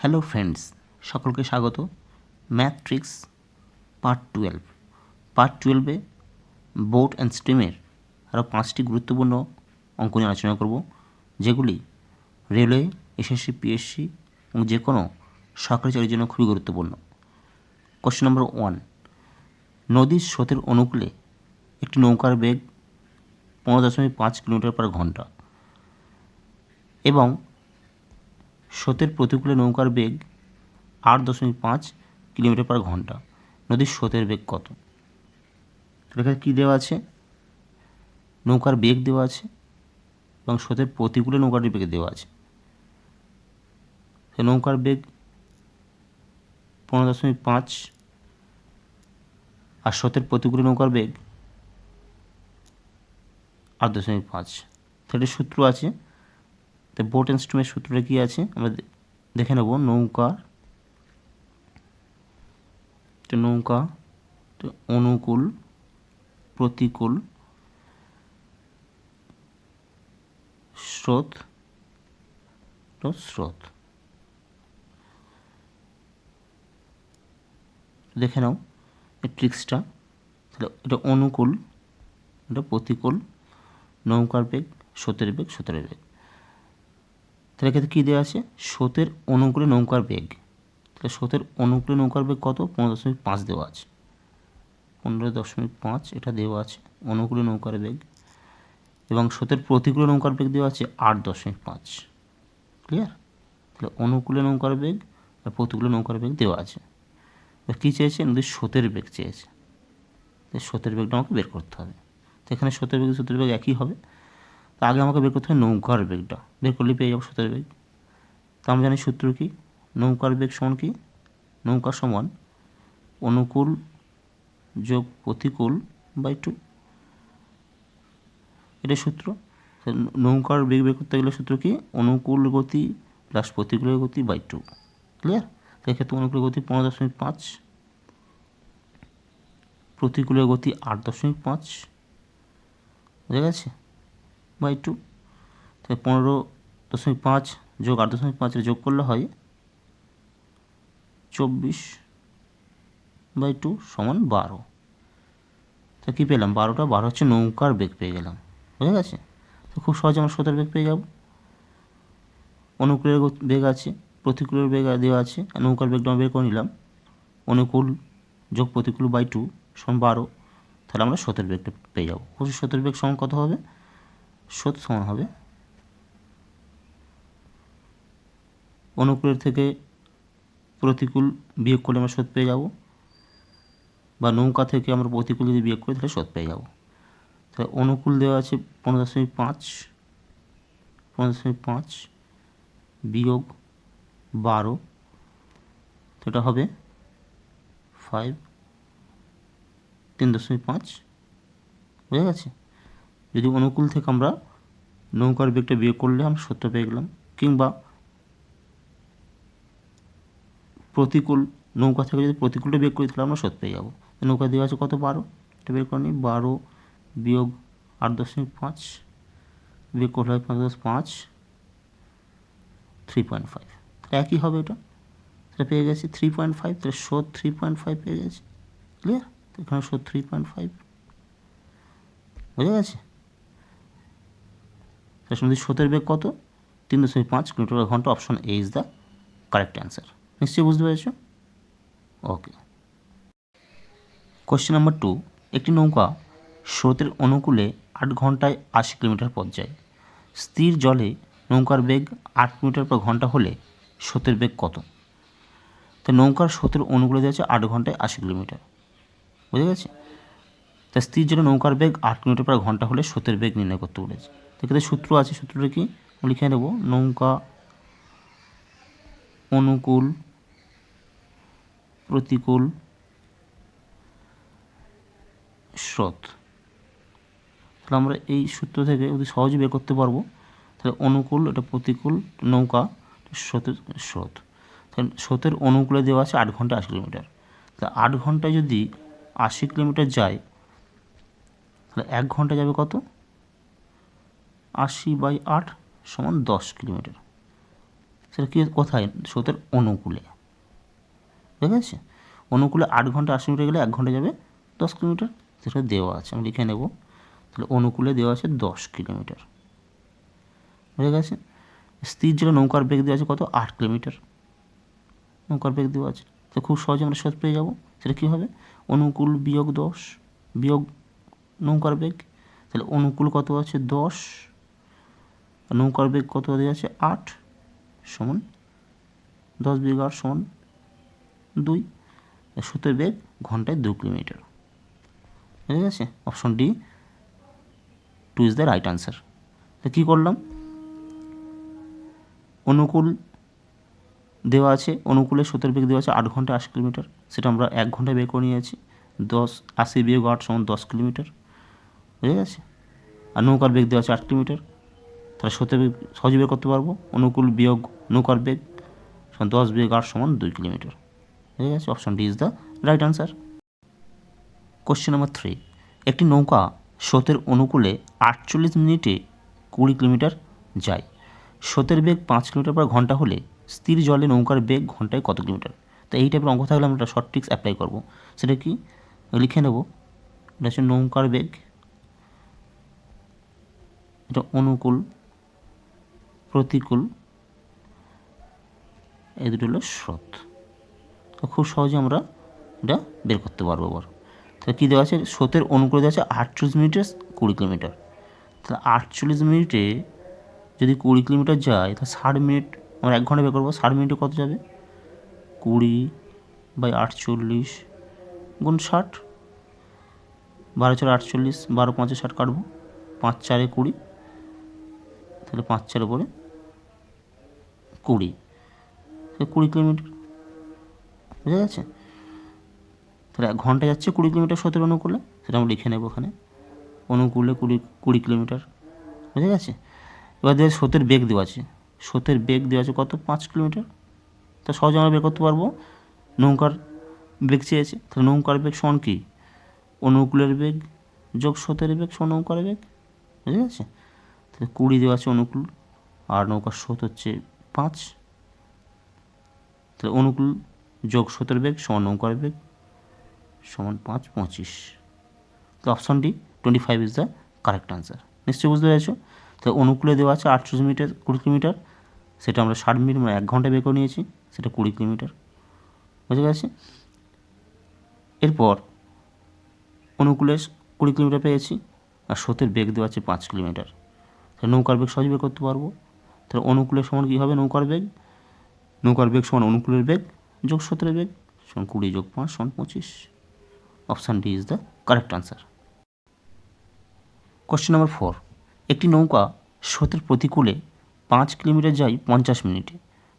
Hello friends, সকলকে স্বাগত। Math tricks part 12 boat and স্ট্রিমের আরও 5টি গুরুত্বপূর্ণ অঙ্ক নিয়ে আলোচনা করব, যেগুলি রেলওয়ে, এসএসসি, পিএসসি এবং যে কোনো সরকারি চাকরির জন্য খুবই গুরুত্বপূর্ণ। কোশ্চেন নম্বর 1, নদীর স্রোতের অনুকূলে একটি নৌকার বেগ 15.5 কিলোমিটার/ঘন্টা এবং স্রোতের প্রতিকূলে নৌকার বেগ 8.5 কিলোমিটার/ঘন্টা। নদীর স্রোতের বেগ কত? এখানে কী দেওয়া আছে? নৌকার বেগ দেওয়া আছে এবং স্রোতের প্রতিকূলে নৌকাটির বেগ দেওয়া আছে। নৌকার বেগ 15.5 আর স্রোতের প্রতিকূলে নৌকার বেগ 8.5। সেটা সূত্র আছে। তো বোট অ্যান্ড স্ট্রিমের সূত্রটা কী আছে আমরা দেখে নেব। নৌকা অনুকূল, প্রতিকূল, স্রোত দেখে নাও এই ট্রিক্সটা। তাহলে এটা অনুকূল, এটা প্রতিকূল, নৌকার বেগ, স্রোতের বেগ। তাহলে এক্ষেত্রে কী দেওয়া আছে? স্রোতের অনুকূলে নৌকার বেগ। তাহলে স্রোতের অনুকূলে নৌকার বেগ কত? 15.5 দেওয়া আছে। 15.5 এটা দেওয়া আছে অনুকূলে নৌকার বেগ, এবং স্রোতের প্রতিকূলে নৌকার বেগ দেওয়া আছে 8.5। ক্লিয়ার? তাহলে অনুকূলে নৌকার বেগ আর প্রতিকূলে নৌকার বেগ দেওয়া আছে। কী চেয়েছে? নদীর স্রোতের বেগ চেয়েছে। স্রোতের বেগটা আমাকে বের করতে হবে। তো এখানে স্রোতের বেগ একই হবে। তা আগে আমাকে বের করতে হবে নৌকার বেগটা। বের করলে পেয়ে যাবো স্রোতের বেগ। তা আমরা জানি সূত্র কি? নৌকার বেগ সমান কি? নৌকা সমান অনুকূল যোগ প্রতিকূল বাই 2। এটা সূত্র। নৌকার বেগ বের করতে গেলে সূত্র কি? অনুকূল গতি প্লাস প্রতিকূলের গতি বাই 2। ক্লিয়ার? সেক্ষেত্রে অনুকূল গতি 15.5, প্রতিকূলের গতি 8.5, বুঝে গেছে, বাই 2। তাহলে 15.5 যোগ 8.5 যোগ করলে হয় 24/2 সমান 12। তা কী পেলাম? 12 হচ্ছে নৌকার বেগ পেয়ে গেলাম। বুঝে গেছে? তো খুব সহজে আমরা স্রোতের বেগ পেয়ে যাব। অনুকূলের বেগ আছে, প্রতিকূলের বেগ দেওয়া আছে, নৌকার বেগটা আমরা বের করে নিলাম। অনুকূল যোগ প্রতিকূল বাই 2 সমান 12। তাহলে আমরা স্রোতের বেগটা পেয়ে যাবো। স্রোতের বেগ সমান কত হবে? স্রোত সমান হবে অনুকূলের থেকে প্রতিকূল বিয়োগ করলে আমরা স্রোত পেয়ে যাব, বা নৌকা থেকে আমরা প্রতিকূল যদি বিয়োগ করি তাহলে স্রোত পেয়ে যাব। তাহলে অনুকূল দেওয়া আছে 15.5 বিয়োগ 12, তো এটা হবে 3.5। বুঝে গেছে? যদি অনুকূল থেকে আমরা নৌকার বেগটা বিয়োগ করলে আমরা স্রোতটা পেয়ে গেলাম, কিংবা প্রতিকূল নৌকা থেকে যদি প্রতিকূলটা বের করি তাহলে আমরা স্রোত পেয়ে যাবো। নৌকা দেওয়া আছে কত? 12, এটা বের করে নিই। 12 বিয়োগ 8.5 বিয়োগ করলে হয় 5, 3.5। তাহলে একই হবে এটা। তাহলে পেয়ে গেছি 3.5। তাহলে স্রোত 3.5 পেয়ে গেছি। ক্লিয়ার? তো এখানে স্রোত 3.5। বুঝে গেছে? তার সঙ্গে স্রোতের বেগ কত? 3.5 কিলোমিটার/ঘন্টা। Option A is the correct answer. নিশ্চয়ই বুঝতে পেরেছ? ওকে। কোশ্চেন নাম্বার 2, একটি নৌকা স্রোতের অনুকূলে 8 ঘন্টায় 80 কিলোমিটার পথ যায়। স্থির জলে নৌকার বেগ 8 কিলোমিটার/ঘন্টা হলে স্রোতের বেগ কত? তো নৌকার স্রোতের অনুকূলে দেওয়া আছে 8 ঘন্টায় 80 কিলোমিটার। বুঝে গেছে? তা স্থির জলে নৌকার বেগ 8 কিলোমিটার/ঘন্টা হলে স্রোতের বেগ নির্ণয় করতে বলেছে। এক্ষেত্রে সূত্র আছে। সূত্রটা কি লিখে নেব? নৌকা অনুকূল, প্রতিকূল, স্রোত। তাহলে আমরা এই সূত্র থেকে অতি সহজে বের করতে পারবো। তাহলে অনুকূল, এটা প্রতিকূল, নৌকা, স্রোত। তাহলে স্রোতের অনুকূলে দেওয়া আছে 8 ঘন্টা 80 কিলোমিটার। তা 8 ঘন্টায় যদি 80 কিলোমিটার যায়, তাহলে 1 ঘন্টা যাবে কত? 80/8 সমান 10 কিলোমিটার। সেটা কি কোথায়? স্রোতের অনুকূলে, ঠিক আছে? অনুকূলে 8 ঘন্টা 80 মিনিটে গেলে 1 ঘন্টা যাবে 10 কিলোমিটার, সেটা দেওয়া আছে, আমি লিখে নেব। তাহলে অনুকূলে দেওয়া আছে 10 কিলোমিটার, হয়ে গেছে। স্থির জলে নৌকার বেগ দেওয়া আছে কত? 8 কিলোমিটার নৌকার বেগ দেওয়া আছে। তো খুব সহজে আমরা স্রোত পেয়ে যাব। সেটা কী হবে? অনুকূল বিয়োগ 10 বিয়োগ নৌকার বেগ। তাহলে অনুকূল কত আছে? 10, নৌকার বেগ কত দেওয়া আছে? 8, সমান 10 বিয়োগ 8 সমান 2। স্রোতের বেগ ঘন্টায় 2 কিলোমিটার, ঠিক আছে? Option D 2 is the right answer. তো কী করলাম? অনুকূল দেওয়া আছে, অনুকূলে স্রোতের বেগ দেওয়া আছে 8 ঘন্টা 80 কিলোমিটার, সেটা আমরা 1 ঘন্টায় বের করে নিয়েছি। 80 বিয়োগ 8 সমান 10 কিলোমিটার, বুঝে গেছে? আর নৌকার বেগ দেওয়া আছে 8 কিলোমিটার, তাহলে স্রোতের বেগ সহজে বের করতে পারবো। অনুকূল বিয়োগ নৌকার বেগ সমান 10 বিয়োগ 8 সমান 2 কিলোমিটার, বুঝে গেছে? Option D is the right answer. Question number 3, একটি নৌকা স্রোতের অনুকূলে 48 মিনিটে 20 কিলোমিটার যায়। স্রোতের বেগ 5 কিলোমিটার পার ঘন্টা হলে স্থির জলে নৌকার বেগ ঘন্টায় কত কিলোমিটার? তো এই টাইপের অঙ্ক থাকলে আমরা শর্ট ট্রিক্স অ্যাপ্লাই করবো। সেটা কি? লিখে নেব। এটা হচ্ছে নৌকার বেগ, এটা অনুকূল, প্রতিকূল, এই দুটো হলো স্রোত। তো খুব সহজে আমরা এটা বের করতে পারবো। আবার তাহলে কী দেওয়া আছে? স্রোতের অনুকূলে দেওয়া আছে 48 মিনিটে 20 কিলোমিটার। তাহলে 48 মিনিটে যদি 20 কিলোমিটার যায়, তাহলে 60 মিনিট আমরা 1 ঘন্টা বের করবো। 60 মিনিটে কত যাবে? 20/48 গুণ 60, 12×4 48, 12×5 60 কাটবো, 5×4 20, তাহলে 5×4 করে 20, 20 কিলোমিটার, বুঝা গেছে? তাহলে 1 ঘন্টা যাচ্ছে 20 কিলোমিটার স্রোতের অনুকূলে, সেটা আমরা লিখে নেব ওখানে। অনুকূলে 20 কিলোমিটার, বুঝা গেছে? এবার দেওয়া স্রোতের বেগ দেওয়া আছে, স্রোতের বেগ দেওয়া আছে কত? 5 কিলোমিটার। তা সহজে আমরা বের করতে পারবো। নৌকার বেগ চেয়েছে, তাহলে নৌকার বেগ সমান কি? অনুকূলের বেগ যোগ স্রোতের বেগ সমান নৌকার বেগ, বুঝা গেছে? তাহলে 20 দেওয়া আছে অনুকূল, আর নৌকার স্রোত হচ্ছে 5, তাহলে অনুকূল যোগ স্রোতের বেগ সমান নৌকার বেগ সমান 5, 25। তো option D 25 is the correct answer. নিশ্চয়ই বুঝতে পেরেছো? তাহলে অনুকূলে দেওয়া আছে 48 মিনিটে 20 কিলোমিটার, সেটা আমরা 60 মিনিট মানে 1 ঘন্টা বের করে নিয়েছি, সেটা 20 কিলোমিটার, বুঝে গেছে? এরপর অনুকূলে 20 কিলোমিটার পেয়েছি, আর স্রোতের বেগ দেওয়া আছে 5 কিলোমিটার, তাহলে নৌকার বেগ সহজে বের করতে পারবো। তাহলে অনুকূলের সমান কী হবে? নৌকার বেগ, নৌকার বেগ সমান অনুকূলের বেগ যোগ স্রোতের বেগ সমান 20 যোগ 5 সমান 25। Option D is the correct answer. Question number 4, একটি নৌকা স্রোতের প্রতিকূলে 5 কিলোমিটার যায় 50 মিনিটে।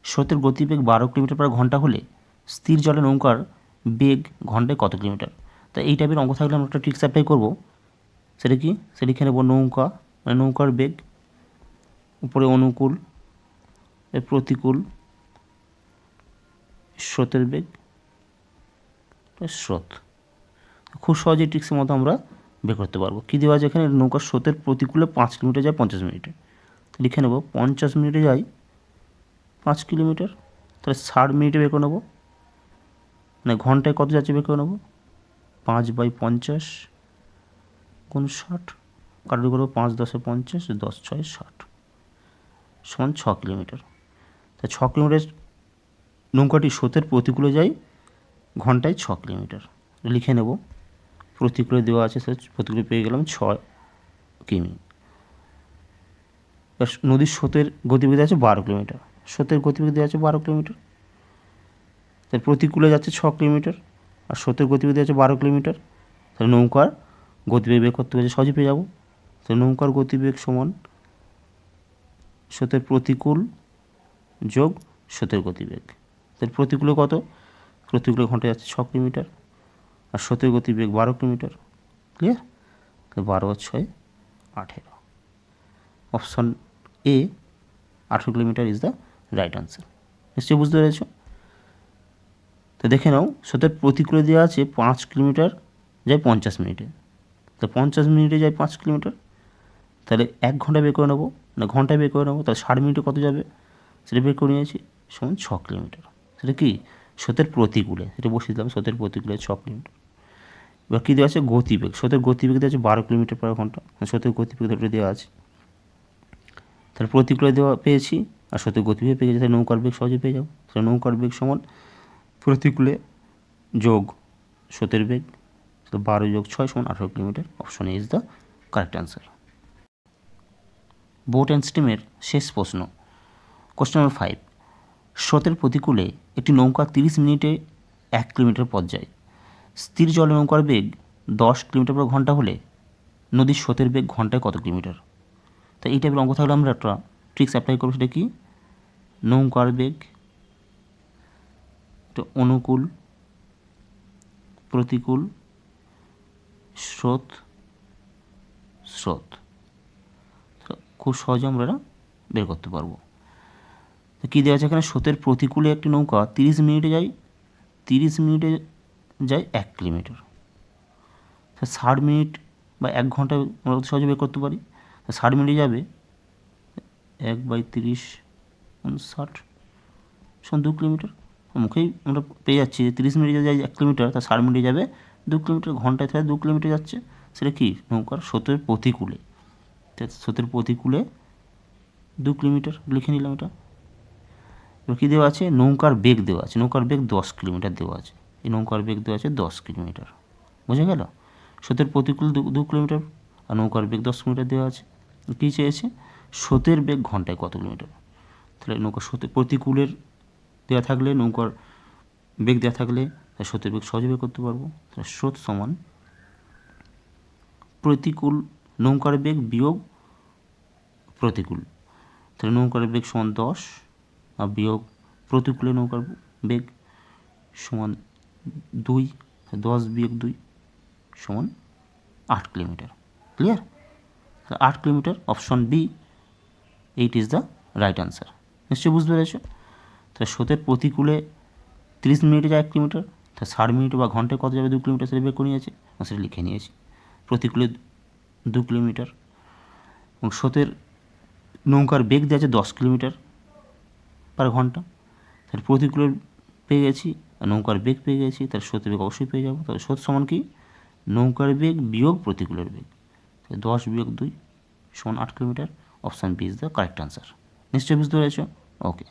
স্রোতের গতিবেগ 12 কিলোমিটার পার ঘন্টা হলে স্থির জলে নৌকার বেগ ঘন্টায় কত কিলোমিটার? তা এই টাইপের অঙ্ক থাকলে আমরা একটা ট্রিক্স অ্যাপ্লাই করবো। সেটা কি? সেটা লিখে নেব। নৌকা মানে নৌকার বেগ, উপরে অনুকূল, প্রতিকূল, স্রোতের বেগ, স্রোত। খুব সহজে ট্রিক্সের মতো আমরা বের করতে পারবো। কী দেওয়া আছে এখানে? নৌকার স্রোতের প্রতিকূলে 5 কিলোমিটার যায় 50 মিনিটে, তো লিখে নেব 50 মিনিটে যায় 5 কিলোমিটার, তাহলে 60 মিনিটে বের করে নেবো, মানে ঘন্টায় কত যাচ্ছে বের করে নেবো। 5/50 গুণ 60, কাটারি করবো 5×10 50, 10×6 60 সমান 6 কিলোমিটার। তা 6 কিলোমিটার নৌকাটি স্রোতের প্রতিকূলে যায় ঘন্টায় 6 কিলোমিটার, লিখে নেব। প্রতিকূলে দেওয়া আছে, প্রতিকূলে পেয়ে গেলাম 6 কিমি। নদীর স্রোতের গতিবেগ আছে 12 কিলোমিটার, স্রোতের গতিবেগ দেওয়া আছে 12 কিলোমিটার, তাই প্রতিকূলে যাচ্ছে 6 কিলোমিটার, আর স্রোতের গতিবেগ আছে 12 কিলোমিটার, তাহলে নৌকার গতিবেগ বের করতে গেলে সহজে পেয়ে যাবো। তাহলে নৌকার গতিবেগ সমান স্রোতের প্রতিকূল যোগ স্রোতের গতিবেগ। তাহলে প্রতিকূলে কত? প্রতিকূলে ঘন্টায় যাচ্ছে 6 কিলোমিটার, আর স্রোতের গতিবেগ 12 কিলোমিটার, ক্লিয়ার? তাহলে 12×6 18। Option A 18 kilometre is the right answer. নিশ্চয়ই বুঝতে পেরেছ? তো দেখে নাও, স্রোতের প্রতিকূলে দেওয়া আছে 5 কিলোমিটার যায় 50 মিনিটে, তো 50 মিনিটে যায় 5 কিলোমিটার, তাহলে 1 ঘন্টা বের করে নেবো, না ঘন্টায় বের করে নেবো, তাহলে 60 মিনিটে কত যাবে? সেটা বের করে নিয়েছি সমান 6 কিলোমিটার। সেটা কি স্রোতের প্রতিকূলে, সেটা বসিয়ে দিলাম স্রোতের প্রতিকূলে 6 কিলোমিটার। এবার কী দেওয়া আছে গতিবেগ, স্রোতের গতিবেগ দেওয়া আছে 12 কিলোমিটার পার ঘন্টা, স্রোতের গতিবেগ ধরে দেওয়া আছে। তাহলে প্রতিকূলে দেওয়া পেয়েছি আর স্রোতের গতিবেগ পেয়ে গেছি, তাহলে নৌকার বেগ সহজে পেয়ে যাবো। তাহলে নৌকার বেগ সমান প্রতিকূলে যোগ স্রোতের বেগ, 12 যোগ 6 সমান 18 kilometre. Option A is the correct answer. Boat and স্টিমের শেষ প্রশ্ন, কোশ্চেন নম্বর 5। স্রোতের প্রতিকূলে একটি নৌকা 30 মিনিটে 1 কিলোমিটার পথ যায়। স্থির জলে নৌকার বেগ 10 কিলোমিটার প্রতি ঘন্টা হলে নদীর স্রোতের বেগ ঘন্টায় কত কিলোমিটার? তো এই টাইপের অঙ্ক থাকলে আমরা একটা ট্রিক্স অ্যাপ্লাই করবো, সেটা কি নৌকার বেগ এটা অনুকূল প্রতিকূল স্রোত স্রোত, খুব সহজে আমরা এটা বের করতে পারবো। তো কী দেওয়া আছে এখানে, স্রোতের প্রতিকূলে একটি নৌকা 30 মিনিটে যায় 1 কিলোমিটার। 60 মিনিট বা 1 ঘন্টায় আমরা সহজে বের করতে পারি। 60 মিনিটে যাবে 1/30 60 সমান 2 কিলোমিটার। মুখেই আমরা পেয়ে যাচ্ছি যে 30 মিনিটে যায় 1 কিলোমিটার, তা 60 মিনিটে যাবে 2 কিলোমিটার, ঘন্টায় তাহলে 2 কিলোমিটার যাচ্ছে। সেটা কি নৌকার স্রোতের প্রতিকূলে, স্রোতের প্রতিকূলে 2 কিলোমিটার লিখে নিলাম এটা। এবার কী দেওয়া আছে, নৌকার বেগ দেওয়া আছে, নৌকার বেগ 10 কিলোমিটার দেওয়া আছে। এই নৌকার বেগ দেওয়া আছে 10 কিলোমিটার, বোঝা গেল? স্রোতের প্রতিকূল 2 কিলোমিটার আর নৌকার বেগ 10 কিলোমিটার দেওয়া আছে। কী চেয়েছে, স্রোতের বেগ ঘন্টায় কত কিলোমিটার। তাহলে নৌকার স্রোতের প্রতিকূলের দেওয়া থাকলে, নৌকার বেগ দেওয়া থাকলে তার স্রোতের বেগ সহজে বের করতে পারবো। তাহলে স্রোত সমান প্রতিকূল নৌকার বেগ বিয়োগ প্রতিকূল। তাহলে নৌকার বেগ সমান 10 আর বিয়োগ প্রতিকূলে নৌকার বেগ সমান 2, 10 বিয়োগ 2 সমান 8 kilometre. Clear? 8 kilometre, option B, 8 is the right answer. নিশ্চয়ই বুঝতে পেরেছ? তাহলে স্রোতের প্রতিকূলে 30 মিনিটে যায় 1 কিলোমিটার, তা 60 মিনিট বা ঘন্টায় কত যাবে 2 কিলোমিটার, সেটা বের করে নিয়েছে, সেটা লিখে নিয়েছি। প্রতিকূলে 2 কিলোমিটার এবং স্রোতের নৌকার বেগ দেওয়া আছে 10 কিলোমিটার পার ঘন্টা। তাহলে প্রতিকূলের পেয়ে গেছি আর নৌকার বেগ পেয়ে গেছি, তাহলে স্রোতের বেগ অবশ্যই পেয়ে যাবো। তাহলে স্রোত সমান কি নৌকার বেগ বিয়োগ প্রতিকূলের বেগ, 10 বিয়োগ 2 সমান 8 kilometre. Option B is the correct answer. নিশ্চয়ই বুঝতে পেরেছ? ওকে।